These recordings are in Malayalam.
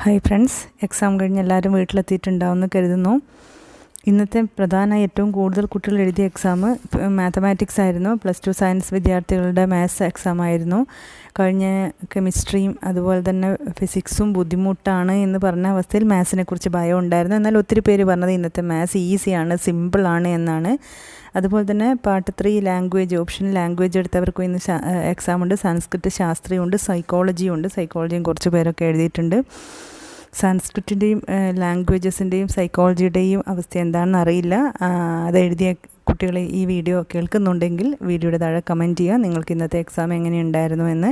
ഹായ് ഫ്രണ്ട്സ്, എക്സാം കഴിഞ്ഞ് എല്ലാവരും വീട്ടിലെത്തിയിട്ടുണ്ടാവുമെന്ന് കരുതുന്നു. ഇന്നത്തെ പ്രധാന ഏറ്റവും കൂടുതൽ കുട്ടികൾ എഴുതിയ എക്സാം മാത്തമാറ്റിക്സ് ആയിരുന്നു. +2 സയൻസ് വിദ്യാർത്ഥികളുടെ മാത്സ് എക്സാം ആയിരുന്നു. കഴിഞ്ഞ കെമിസ്ട്രിയും അതുപോലെ തന്നെ ഫിസിക്സും ബുദ്ധിമുട്ടാണ് എന്ന് പറഞ്ഞ അവസ്ഥയിൽ മാത്സിനെ കുറിച്ച് ഭയം ഉണ്ടായിരുന്നു. എന്നാൽ ഒത്തിരി പേര് പറഞ്ഞത് ഇന്നത്തെ മാത്സ് ഈസിയാണ്, സിമ്പിളാണ് എന്നാണ്. അതുപോലെ തന്നെ പാർട്ട് 3 ലാംഗ്വേജ്, ഓപ്ഷൻ ലാംഗ്വേജ് എടുത്തവർക്ക് ഇന്ന് എക്സാമുണ്ട്. സംസ്കൃത ശാസ്ത്രീയമുണ്ട്, സൈക്കോളജിയും കുറച്ച് പേരൊക്കെ എഴുതിയിട്ടുണ്ട്. സംസ്കൃതിൻ്റെയും ലാംഗ്വേജസിൻ്റെയും സൈക്കോളജിയുടെയും അവസ്ഥ എന്താണെന്ന് അറിയില്ല. അതെഴുതിയ കുട്ടികളെ ഈ വീഡിയോ കേൾക്കുന്നുണ്ടെങ്കിൽ വീഡിയോയുടെ താഴെ കമൻറ്റ് ചെയ്യുക, നിങ്ങൾക്ക് ഇന്നത്തെ എക്സാം എങ്ങനെയുണ്ടായിരുന്നു എന്ന്.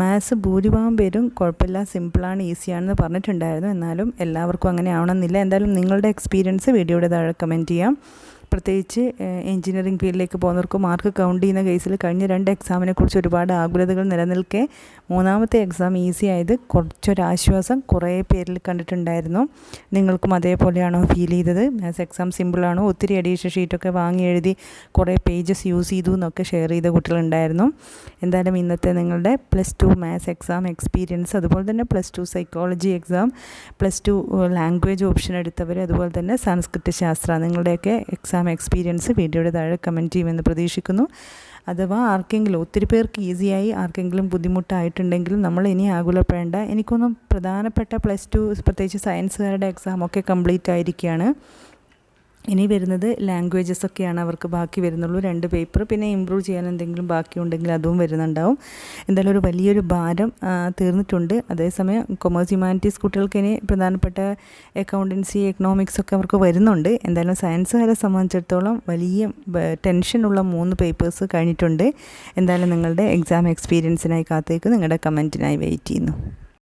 മാത്സ് ഭൂരിഭാഗം പേരും കുഴപ്പമില്ല, സിമ്പിളാണ്, ഈസിയാണെന്ന് പറഞ്ഞിട്ടുണ്ടായിരുന്നു. എന്നാലും എല്ലാവർക്കും അങ്ങനെ ആവണമെന്നില്ല. എന്തായാലും നിങ്ങളുടെ എക്സ്പീരിയൻസ് വീഡിയോയുടെ താഴെ കമൻറ്റ് ചെയ്യാം. പ്രത്യേകിച്ച് എഞ്ചിനീയറിംഗ് ഫീൽഡിലേക്ക് പോകുന്നവർക്ക് മാർക്ക് കൗണ്ട് ചെയ്യുന്ന കേസിൽ കഴിഞ്ഞ 2 എക്സാമിനെ കുറിച്ച് ഒരുപാട് ആകുലതകൾ നിലനിൽക്കെ മൂന്നാമത്തെ എക്സാം ഈസി ആയത് കുറച്ചൊരാശ്വാസം കുറേ പേരിൽ കണ്ടിട്ടുണ്ടായിരുന്നു. നിങ്ങൾക്കും അതേപോലെയാണോ ഫീൽ ചെയ്തത്? മാത്സ് എക്സാം സിമ്പിളാണോ? ഒത്തിരി എഡീഷൻ ഷീറ്റൊക്കെ വാങ്ങി എഴുതി കുറേ പേജസ് യൂസ് ചെയ്തു എന്നൊക്കെ ഷെയർ ചെയ്ത കുട്ടികളുണ്ടായിരുന്നു. എന്തായാലും ഇന്നത്തെ നിങ്ങളുടെ +2 മാത്സ് എക്സാം എക്സ്പീരിയൻസ്, അതുപോലെ തന്നെ +2 സൈക്കോളജി എക്സാം, +2 ലാംഗ്വേജ് ഓപ്ഷൻ എടുത്തവർ, അതുപോലെ തന്നെ സംസ്കൃത ശാസ്ത്ര, നിങ്ങളുടെയൊക്കെ എക്സാം എക്സ്പീരിയൻസ് വീഡിയോയുടെ താഴെ കമൻറ്റ് ചെയ്യുമെന്ന് പ്രതീക്ഷിക്കുന്നു. അഥവാ ആർക്കെങ്കിലും, ഒത്തിരി പേർക്ക് ഈസിയായി, ആർക്കെങ്കിലും ബുദ്ധിമുട്ടായിട്ടുണ്ടെങ്കിൽ നമ്മൾ ഇനി ആകുലപ്പെടേണ്ട. എനിക്കൊന്നും പ്രധാനപ്പെട്ട +2 പ്രത്യേകിച്ച് സയൻസുകാരുടെ എക്സാമൊക്കെ കംപ്ലീറ്റ് ആയിരിക്കുകയാണ്. ഇനി വരുന്നത് ലാംഗ്വേജസ് ഒക്കെയാണ് അവർക്ക് ബാക്കി വരുന്നുള്ളൂ. 2 പേപ്പർ, പിന്നെ ഇമ്പ്രൂവ് ചെയ്യാൻ എന്തെങ്കിലും ബാക്കിയുണ്ടെങ്കിൽ അതും വരുന്നുണ്ടാവും. എന്തായാലും ഒരു വലിയൊരു ഭാരം തീർന്നിട്ടുണ്ട്. അതേസമയം കൊമേഴ്സ് ഹ്യൂമാനിറ്റീസ് കുട്ടികൾക്ക് ഇനി പ്രധാനപ്പെട്ട അക്കൗണ്ടൻസി, എക്കണോമിക്സ് ഒക്കെ അവർക്ക് വരുന്നുണ്ട്. എന്തായാലും സയൻസുകാരെ സംബന്ധിച്ചിടത്തോളം വലിയ ടെൻഷനുള്ള 3 പേപ്പേഴ്സ് കഴിഞ്ഞിട്ടുണ്ട്. എന്തായാലും നിങ്ങളുടെ എക്സാം എക്സ്പീരിയൻസിനായി കാത്തേക്ക്, നിങ്ങളുടെ കമൻറ്റിനായി വെയിറ്റ് ചെയ്യുന്നു.